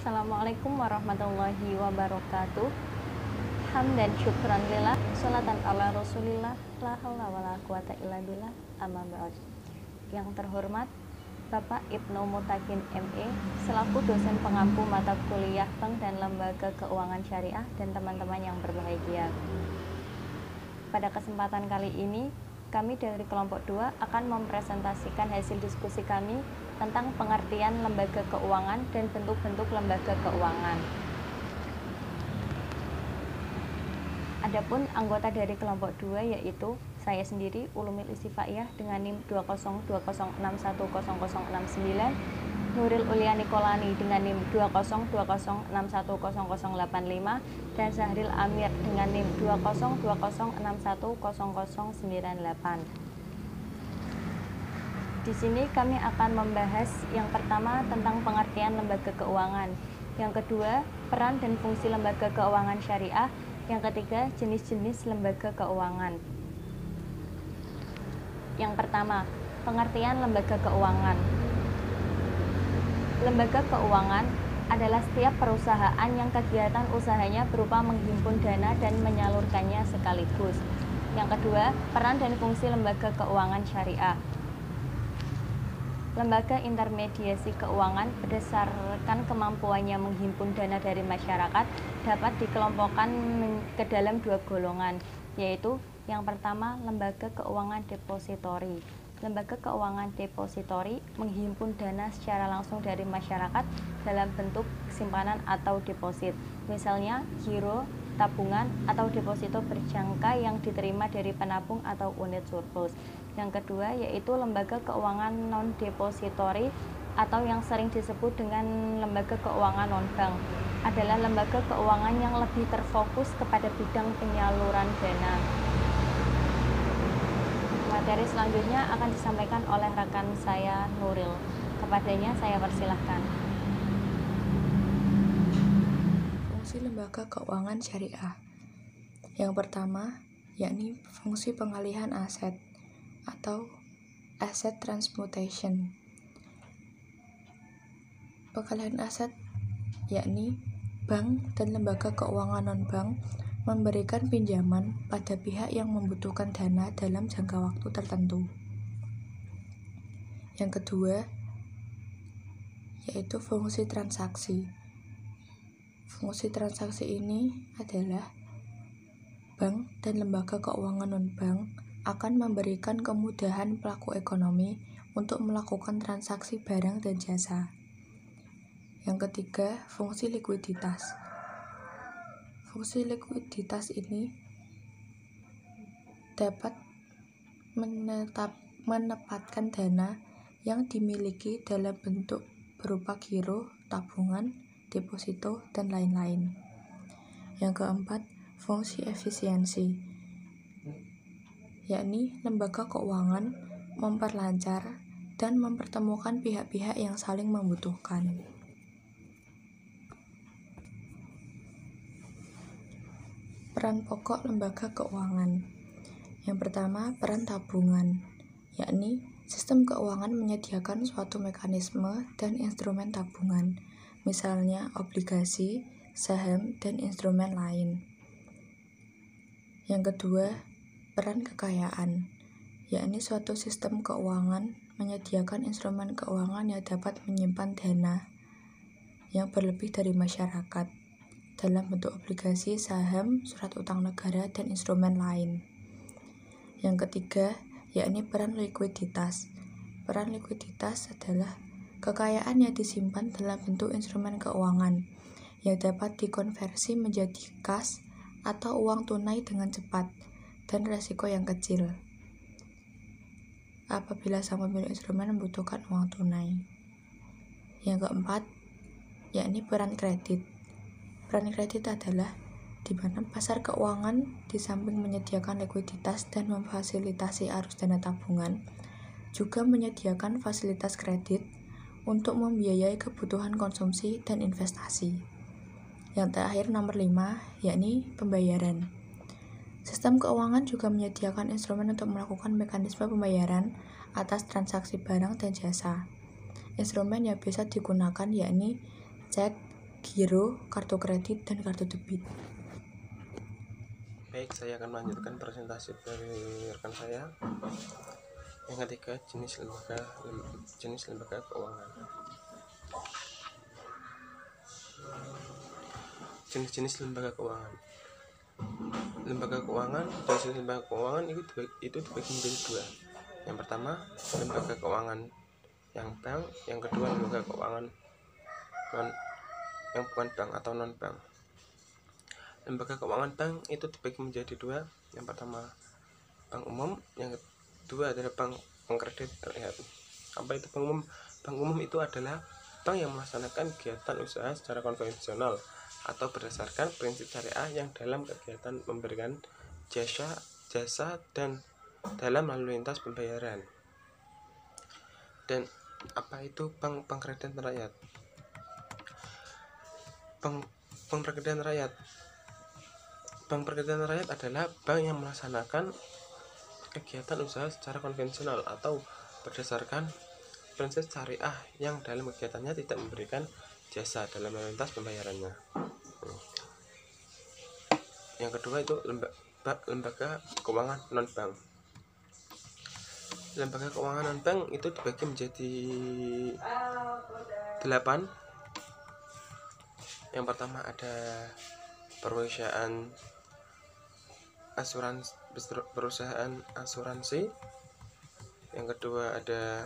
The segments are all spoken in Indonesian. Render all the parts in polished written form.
Assalamualaikum warahmatullahi wabarakatuh. Hamdan syukran lillah, sholatan ala rasulillah, la haula wala quwata illa billah, amma ba'd. Yang terhormat Bapak Ibnu Mutakin ME selaku dosen pengampu mata kuliah Bank dan Lembaga Keuangan Syariah dan teman-teman yang berbahagia. Pada kesempatan kali ini, kami dari kelompok 2 akan mempresentasikan hasil diskusi kami tentang pengertian lembaga keuangan dan bentuk-bentuk lembaga keuangan. Adapun anggota dari kelompok 2 yaitu saya sendiri Ulumil Istifaiyah dengan NIM 202061069, Nuril Ulia Nikolani dengan NIM 202061085, dan Zahril Amir dengan NIM 20206100098. Di sini kami akan membahas yang pertama tentang pengertian lembaga keuangan, yang kedua peran dan fungsi lembaga keuangan syariah, yang ketiga jenis-jenis lembaga keuangan. Yang pertama, pengertian lembaga keuangan. Lembaga keuangan adalah setiap perusahaan yang kegiatan usahanya berupa menghimpun dana dan menyalurkannya sekaligus. Yang kedua, peran dan fungsi lembaga keuangan syariah. Lembaga intermediasi keuangan berdasarkan kemampuannya menghimpun dana dari masyarakat dapat dikelompokkan ke dalam 2 golongan, yaitu yang pertama lembaga keuangan depositori. Lembaga keuangan depositori menghimpun dana secara langsung dari masyarakat dalam bentuk simpanan atau deposit, misalnya giro, tabungan, atau deposito berjangka yang diterima dari penabung atau unit surplus. Yang kedua yaitu lembaga keuangan non-depositori atau yang sering disebut dengan lembaga keuangan non-bank, adalah lembaga keuangan yang lebih terfokus kepada bidang penyaluran dana. Materi selanjutnya akan disampaikan oleh rekan saya Nuril. Kepadanya saya persilahkan. Fungsi lembaga keuangan syariah. Yang pertama, yakni fungsi pengalihan aset atau asset transmutation. Pengalihan aset yakni bank dan lembaga keuangan non-bank memberikan pinjaman pada pihak yang membutuhkan dana dalam jangka waktu tertentu. Yang kedua, yaitu fungsi transaksi. Fungsi transaksi ini adalah bank dan lembaga keuangan non-bank akan memberikan kemudahan pelaku ekonomi untuk melakukan transaksi barang dan jasa. Yang ketiga, fungsi likuiditas. Fungsi likuiditas ini dapat menempatkan dana yang dimiliki dalam bentuk berupa giro, tabungan, deposito, dan lain-lain. Yang keempat, fungsi efisiensi, yakni lembaga keuangan memperlancar dan mempertemukan pihak-pihak yang saling membutuhkan. Peran pokok lembaga keuangan. Yang pertama, peran tabungan, yakni sistem keuangan menyediakan suatu mekanisme dan instrumen tabungan, misalnya obligasi, saham, dan instrumen lain. Yang kedua, peran kekayaan, yakni suatu sistem keuangan menyediakan instrumen keuangan yang dapat menyimpan dana yang berlebih dari masyarakat dalam bentuk obligasi, saham, surat utang negara, dan instrumen lain. Yang ketiga, yakni peran likuiditas. Peran likuiditas adalah kekayaan yang disimpan dalam bentuk instrumen keuangan yang dapat dikonversi menjadi kas atau uang tunai dengan cepat dan resiko yang kecil apabila sang pemilik instrumen membutuhkan uang tunai. Yang keempat, yakni peran kredit. Peran kredit adalah di mana pasar keuangan di samping menyediakan likuiditas dan memfasilitasi arus dana tabungan, juga menyediakan fasilitas kredit untuk membiayai kebutuhan konsumsi dan investasi. Yang terakhir, nomor 5, yakni pembayaran. Sistem keuangan juga menyediakan instrumen untuk melakukan mekanisme pembayaran atas transaksi barang dan jasa. Instrumen yang bisa digunakan yakni cek, giro, kartu kredit, dan kartu debit. Baik, saya akan melanjutkan presentasi dari rekan saya. Yang ketiga, jenis lembaga keuangan. Jenis-jenis lembaga keuangan. Lembaga keuangan dan jenis lembaga keuangan itu dibagi menjadi dua. Yang pertama, lembaga keuangan yang bank. Yang kedua, lembaga keuangan yang bukan bank atau non bank. Lembaga keuangan bank itu dibagi menjadi dua. Yang pertama, bank umum. Yang kedua adalah bank pengkredit rakyat. Apa itu bank umum? Bank umum itu adalah bank yang melaksanakan kegiatan usaha secara konvensional atau berdasarkan prinsip syariah yang dalam kegiatan memberikan jasa dan dalam lalu lintas pembayaran. Dan apa itu bank pengkreditan rakyat? Bank pengkreditan rakyat adalah bank yang melaksanakan kegiatan usaha secara konvensional atau berdasarkan prinsip syariah yang dalam kegiatannya tidak memberikan jasa dalam lalu lintas pembayarannya. Yang kedua itu lembaga keuangan non bank. Lembaga keuangan non bank itu dibagi menjadi 8. Yang pertama ada perusahaan asuransi. Yang kedua ada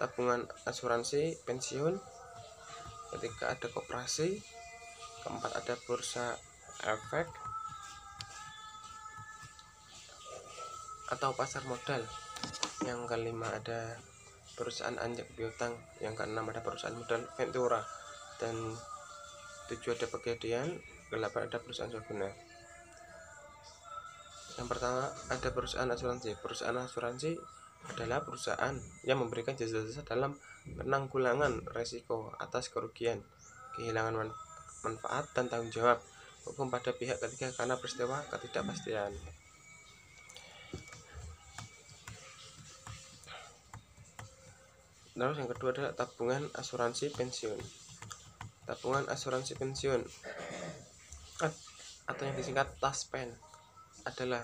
tabungan asuransi pensiun. Ketiga ada koperasi. Keempat ada bursa efek atau pasar modal. Yang kelima ada perusahaan anjak piutang. Yang keenam ada perusahaan modal ventura. Dan 7 ada pegadaian. 8 ada perusahaan swaguna. Yang pertama ada perusahaan asuransi. Perusahaan asuransi adalah perusahaan yang memberikan jasa-jasa dalam penanggulangan risiko atas kerugian, kehilangan manfaat, dan tanggung jawab hukum pada pihak ketiga karena peristiwa ketidakpastian. Terus yang kedua adalah tabungan asuransi pensiun. Tabungan asuransi pensiun atau yang disingkat TASPEN adalah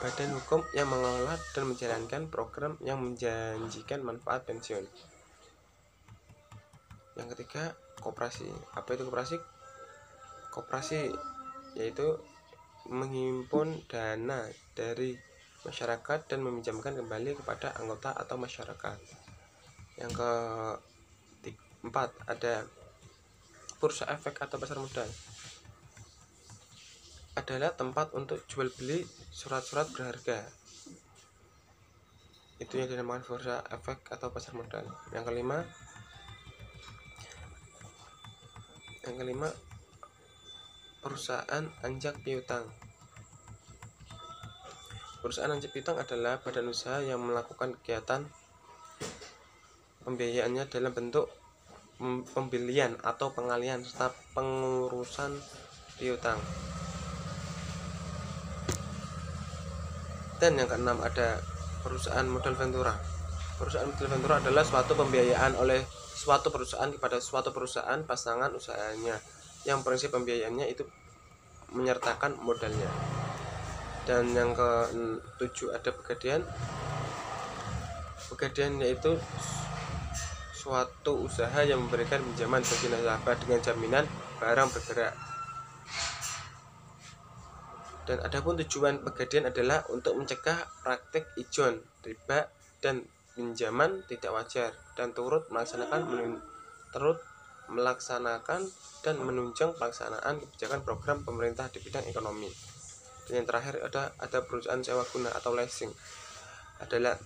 badan hukum yang mengelola dan menjalankan program yang menjanjikan manfaat pensiun. Yang ketiga, koperasi. Apa itu koperasi? Koperasi yaitu menghimpun dana dari masyarakat dan meminjamkan kembali kepada anggota atau masyarakat. Yang keempat ada bursa efek atau pasar modal. Adalah tempat untuk jual beli surat-surat berharga. Itu yang dinamakan bursa efek atau pasar modal. Yang kelima perusahaan anjak piutang. Perusahaan anjak piutang adalah badan usaha yang melakukan kegiatan pembiayaannya dalam bentuk pembelian atau pengalihan serta pengurusan piutang. Dan yang keenam ada perusahaan modal ventura. Perusahaan modal ventura adalah suatu pembiayaan oleh suatu perusahaan kepada suatu perusahaan pasangan usahanya yang prinsip pembiayaannya itu menyertakan modalnya. Dan yang ke-7 ada pegadaian. Pegadaian yaitu suatu usaha yang memberikan pinjaman bagi nasabah dengan jaminan barang bergerak. Dan adapun tujuan pegadaian adalah untuk mencegah praktik ijon, riba, dan pinjaman tidak wajar dan turut melaksanakan dan menunjang pelaksanaan kebijakan program pemerintah di bidang ekonomi. Dan yang terakhir ada perusahaan sewa guna atau leasing. Adalah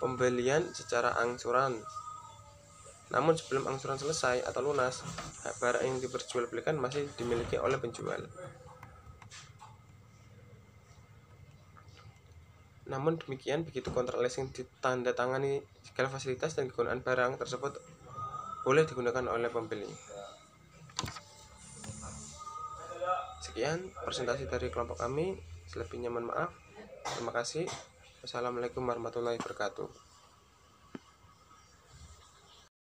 pembelian secara angsuran. Namun sebelum angsuran selesai atau lunas, hak barang yang diperjualbelikan masih dimiliki oleh penjual. Namun demikian, begitu kontrak leasing ditandatangani, segala fasilitas dan kegunaan barang tersebut boleh digunakan oleh pembeli. Sekian presentasi dari kelompok kami. Selebihnya mohon maaf. Terima kasih. Wassalamualaikum warahmatullahi wabarakatuh.